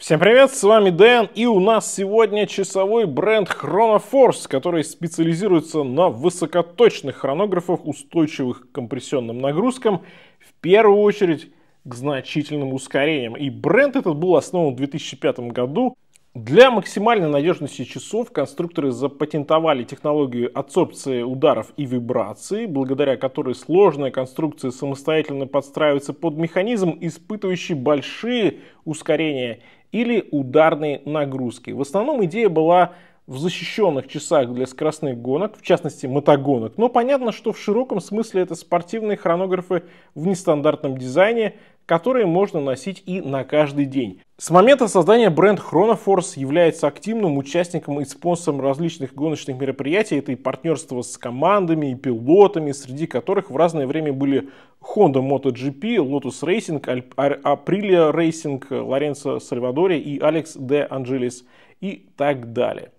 Всем привет, с вами Дэн, и у нас сегодня часовой бренд Chronoforce, который специализируется на высокоточных хронографах, устойчивых к компрессионным нагрузкам, в первую очередь к значительным ускорениям. И бренд этот был основан в 2005 году. Для максимальной надежности часов конструкторы запатентовали технологию адсорбции ударов и вибраций, благодаря которой сложная конструкция самостоятельно подстраивается под механизм, испытывающий большие ускорения или ударные нагрузки. В основном идея была в защищенных часах для скоростных гонок, в частности мотогонок, но понятно, что в широком смысле это спортивные хронографы в нестандартном дизайне, которые можно носить и на каждый день. С момента создания бренд Chronoforce является активным участником и спонсором различных гоночных мероприятий. Это и партнерство с командами и пилотами, среди которых в разное время были Honda MotoGP, Lotus Racing, Aprilia Racing, Лоренцо Сальвадори и Алекс де Анджелес и так далее.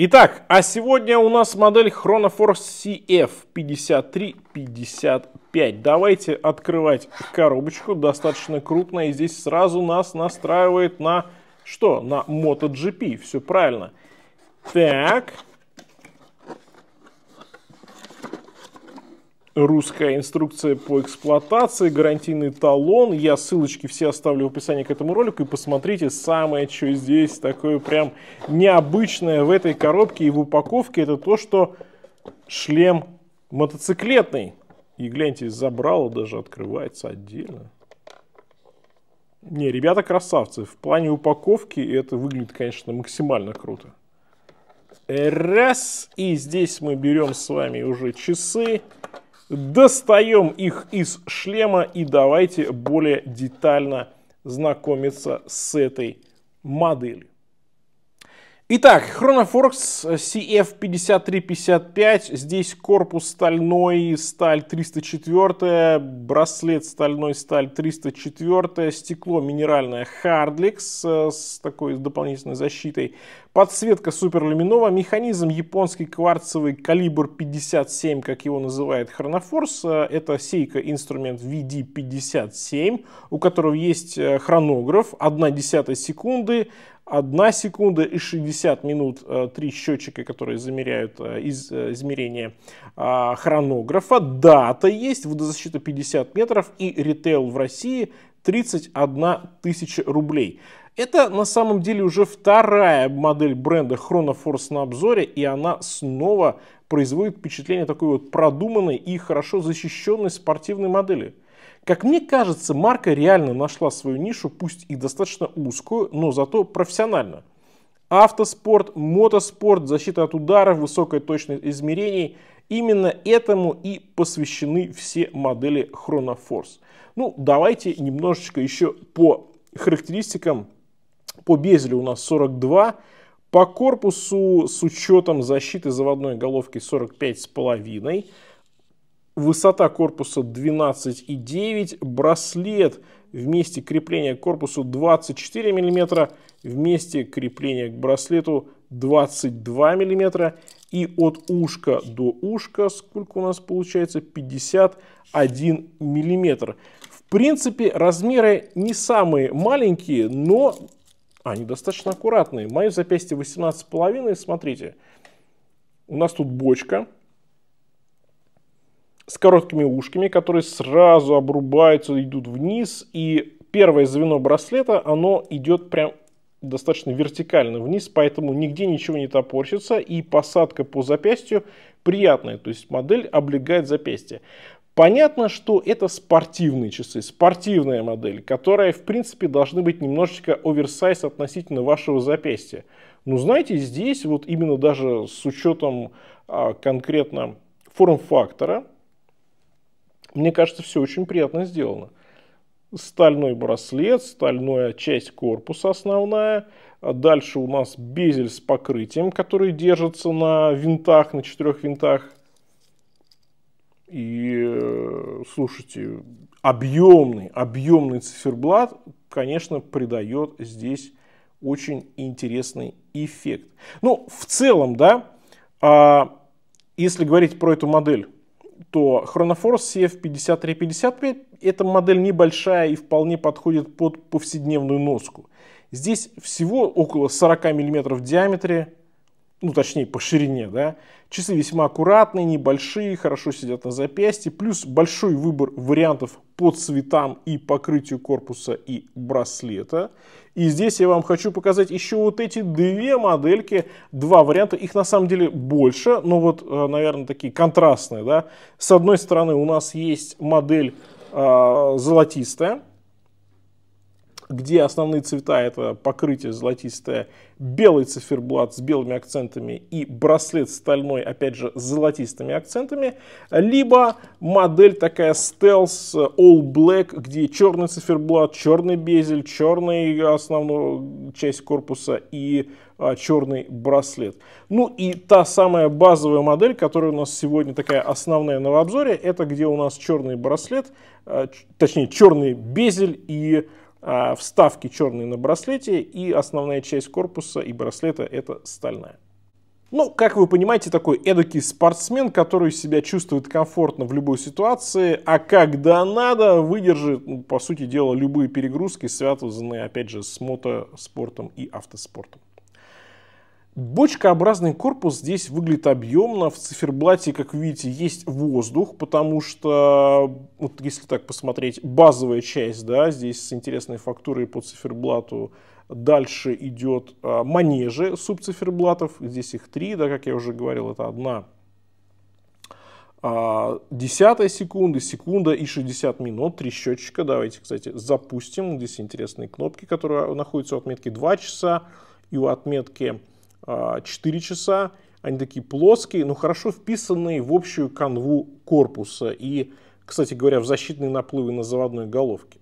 Итак, а сегодня у нас модель Chronoforce CF5355. Давайте открывать коробочку, достаточно крупная. И здесь сразу нас настраивает на что? На MotoGP, все правильно. Так. Русская инструкция по эксплуатации, гарантийный талон. Я ссылочки все оставлю в описании к этому ролику. И посмотрите, самое что здесь такое прям необычное в этой коробке и в упаковке, это то, что шлем мотоциклетный. И гляньте, забрало даже открывается отдельно. Не, ребята красавцы. В плане упаковки это выглядит, конечно, максимально круто. Раз. И здесь мы берем с вами уже часы. Достаем их из шлема и давайте более детально знакомиться с этой моделью. Итак, Chronoforce CF5355. Здесь корпус стальной, сталь 304, браслет стальной, сталь 304, стекло минеральное Hardlex с такой дополнительной защитой, подсветка суперлюминова, механизм японский кварцевый калибр 57, как его называет Chronoforce. Это Seiko инструмент VD57, у которого есть хронограф 0,1 секунды, 1 секунда и 60 минут, 3 счетчика, которые замеряют измерение хронографа. Дата есть, водозащита 50 метров и ритейл в России 31 тысяча рублей. Это на самом деле уже вторая модель бренда Chronoforce на обзоре, и она снова производит впечатление такой вот продуманной и хорошо защищенной спортивной модели. Как мне кажется, марка реально нашла свою нишу, пусть и достаточно узкую, но зато профессионально. Автоспорт, мотоспорт, защита от ударов, высокая точность измерений. Именно этому и посвящены все модели Chronoforce. Ну, давайте немножечко еще по характеристикам. По безелю у нас 42. По корпусу с учетом защиты заводной головки 45,5. Высота корпуса 12,9, браслет вместе крепления к корпусу 24 мм, вместе крепления к браслету 22 мм, и от ушка до ушка, сколько у нас получается, 51 мм. В принципе, размеры не самые маленькие, но они достаточно аккуратные. Мое запястье 18,5, смотрите, у нас тут бочка с короткими ушками, которые сразу обрубаются, идут вниз. И первое звено браслета, оно идет прям достаточно вертикально вниз, поэтому нигде ничего не топорщится. И посадка по запястью приятная, то есть модель облегает запястье. Понятно, что это спортивные часы, спортивная модель, которая в принципе должны быть немножечко оверсайз относительно вашего запястья. Но знаете, здесь вот именно даже с учетом конкретно форм-фактора, мне кажется, все очень приятно сделано. Стальной браслет, стальная часть корпуса основная. Дальше у нас безель с покрытием, который держится на винтах, на 4 винтах. И, слушайте, объемный циферблат, конечно, придает здесь очень интересный эффект. Ну, в целом, да, если говорить про эту модель, то Chronoforce CF5355 эта модель небольшая и вполне подходит под повседневную носку. Здесь всего около 40 мм в диаметре, ну точнее по ширине, да. Часы весьма аккуратные, небольшие, хорошо сидят на запястье, плюс большой выбор вариантов по цветам и покрытию корпуса и браслета. И здесь я вам хочу показать еще вот эти две модельки, два варианта, их на самом деле больше, но вот, наверное, такие контрастные, да. С одной стороны у нас есть модель золотистая, где основные цвета — это покрытие золотистое, белый циферблат с белыми акцентами и браслет стальной, опять же, с золотистыми акцентами, либо модель такая стелс All Black, где черный циферблат, черный безель, черная основная часть корпуса и черный браслет. Ну и та самая базовая модель, которая у нас сегодня такая основная на обзоре, это где у нас черный браслет, точнее черный безель и вставки черные на браслете, и основная часть корпуса и браслета — это стальная. Ну, как вы понимаете, такой эдакий спортсмен, который себя чувствует комфортно в любой ситуации, а когда надо, выдержит, ну, по сути дела, любые перегрузки, связанные, опять же, с мотоспортом и автоспортом. Бочкообразный корпус здесь выглядит объемно. В циферблате, как вы видите, есть воздух, потому что, вот если так посмотреть, базовая часть, да, здесь с интересной фактурой по циферблату. Дальше идет манежи субциферблатов, здесь их три, да, как я уже говорил, это 1/10 секунды, секунда и 60 минут, 3 счетчика. Давайте, кстати, запустим. Здесь интересные кнопки, которые находятся у отметки 2 часа и у отметки 4 часа. Они такие плоские, но хорошо вписанные в общую канву корпуса и, кстати говоря, в защитные наплывы на заводной головке.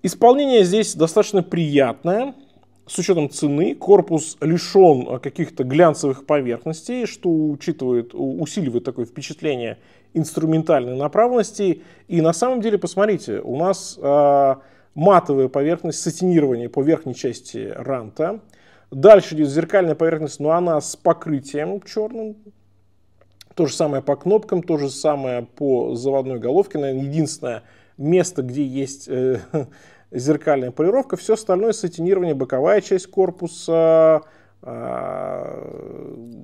Исполнение здесь достаточно приятное, с учетом цены. Корпус лишен каких-то глянцевых поверхностей, что усиливает такое впечатление инструментальной направленности. И на самом деле, посмотрите, у нас матовая поверхность, сатинирование по верхней части ранта. Дальше идет зеркальная поверхность, но она с покрытием черным. То же самое по кнопкам, то же самое по заводной головке. Наверное, единственное место, где есть зеркальная полировка. Все остальное сатинирование, боковая часть корпуса,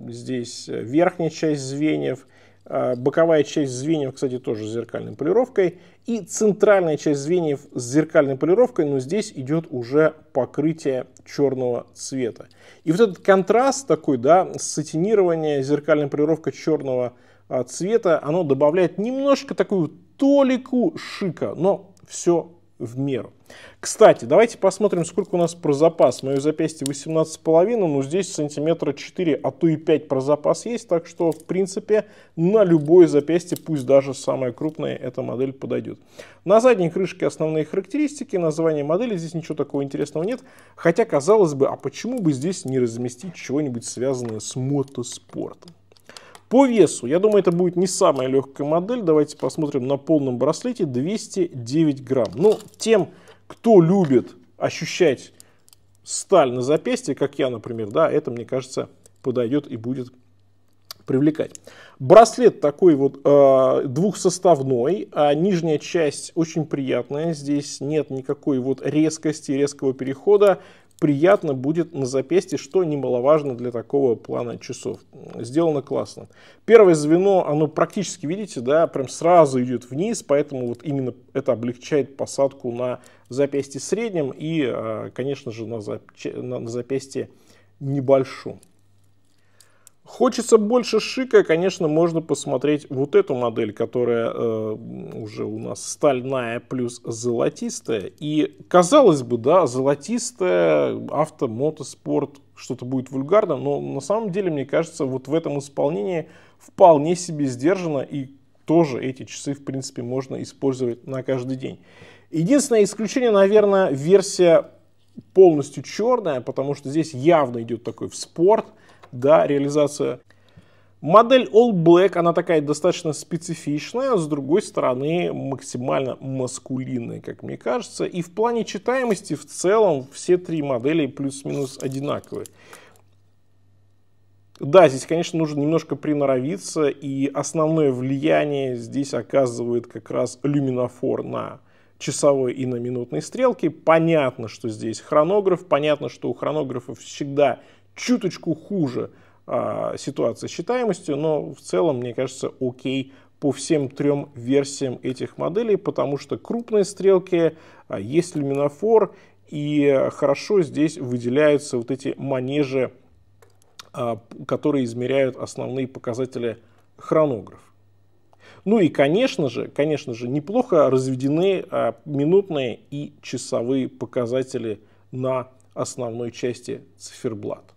здесь верхняя часть звеньев. Боковая часть звеньев, кстати, тоже с зеркальной полировкой. И центральная часть звеньев с зеркальной полировкой, но здесь идет уже покрытие черного цвета. И вот этот контраст такой, да, сатинирование, зеркальная полировка черного цвета, оно добавляет немножко такую толику шика, но все в меру. Кстати, давайте посмотрим, сколько у нас про запас. Мое запястье 18,5, но здесь сантиметра 4, а то и 5 про запас есть. Так что, в принципе, на любое запястье, пусть даже самое крупное, эта модель подойдет. На задней крышке основные характеристики, название модели. Здесь ничего такого интересного нет. Хотя, казалось бы, а почему бы здесь не разместить чего-нибудь связанное с мотоспортом? По весу, я думаю, это будет не самая легкая модель. Давайте посмотрим на полном браслете. 209 грамм. Ну, тем, кто любит ощущать сталь на запястье, как я, например, да, это, мне кажется, подойдет и будет привлекать. Браслет такой вот двухсоставной, а нижняя часть очень приятная. Здесь нет никакой вот резкости, резкого перехода. Приятно будет на запястье, что немаловажно для такого плана часов. Сделано классно. Первое звено, оно практически, видите, да, прям сразу идет вниз, поэтому вот именно это облегчает посадку на запястье среднем и, конечно же, на запястье небольшом. Хочется больше шика, конечно, можно посмотреть вот эту модель, которая уже у нас стальная плюс золотистая. И казалось бы, да, золотистая, мотоспорт, что-то будет вульгарно, но на самом деле, мне кажется, вот в этом исполнении вполне себе сдержанно, и тоже эти часы, в принципе, можно использовать на каждый день. Единственное исключение, наверное, версия полностью черная, потому что здесь явно идет такой в спорт. Да, реализация. Модель All Black, она такая достаточно специфичная, с другой стороны максимально маскулинная, как мне кажется. И в плане читаемости в целом все три модели плюс-минус одинаковые. Да, здесь, конечно, нужно немножко приноровиться, и основное влияние здесь оказывает как раз люминофор на часовой и на минутной стрелке. Понятно, что здесь хронограф, понятно, что у хронографов всегда чуточку хуже ситуация с читаемостью, но в целом, мне кажется, окей по всем трем версиям этих моделей, потому что крупные стрелки, есть люминофор, и хорошо здесь выделяются вот эти манежи, которые измеряют основные показатели хронограф. Ну и, конечно же, неплохо разведены минутные и часовые показатели на основной части циферблата.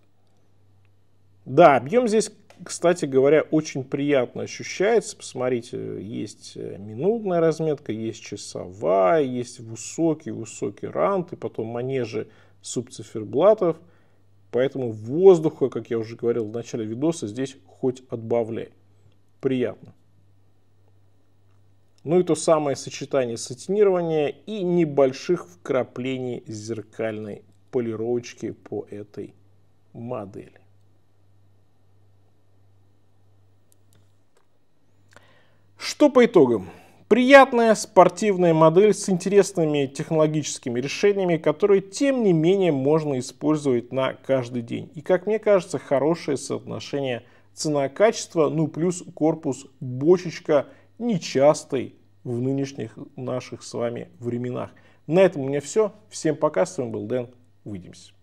Да, объем здесь, кстати говоря, очень приятно ощущается. Посмотрите, есть минутная разметка, есть часовая, есть высокий рант, и потом манежи субциферблатов. Поэтому воздуха, как я уже говорил в начале видоса, здесь хоть отбавляй. Приятно. Ну и то самое сочетание сатинирования и небольших вкраплений зеркальной полировочки по этой модели. Что по итогам? Приятная спортивная модель с интересными технологическими решениями, которые, тем не менее, можно использовать на каждый день. И, как мне кажется, хорошее соотношение цена-качество, ну плюс корпус бочечка, нечастый в нынешних наших с вами временах. На этом у меня все. Всем пока, с вами был Дэн. Увидимся.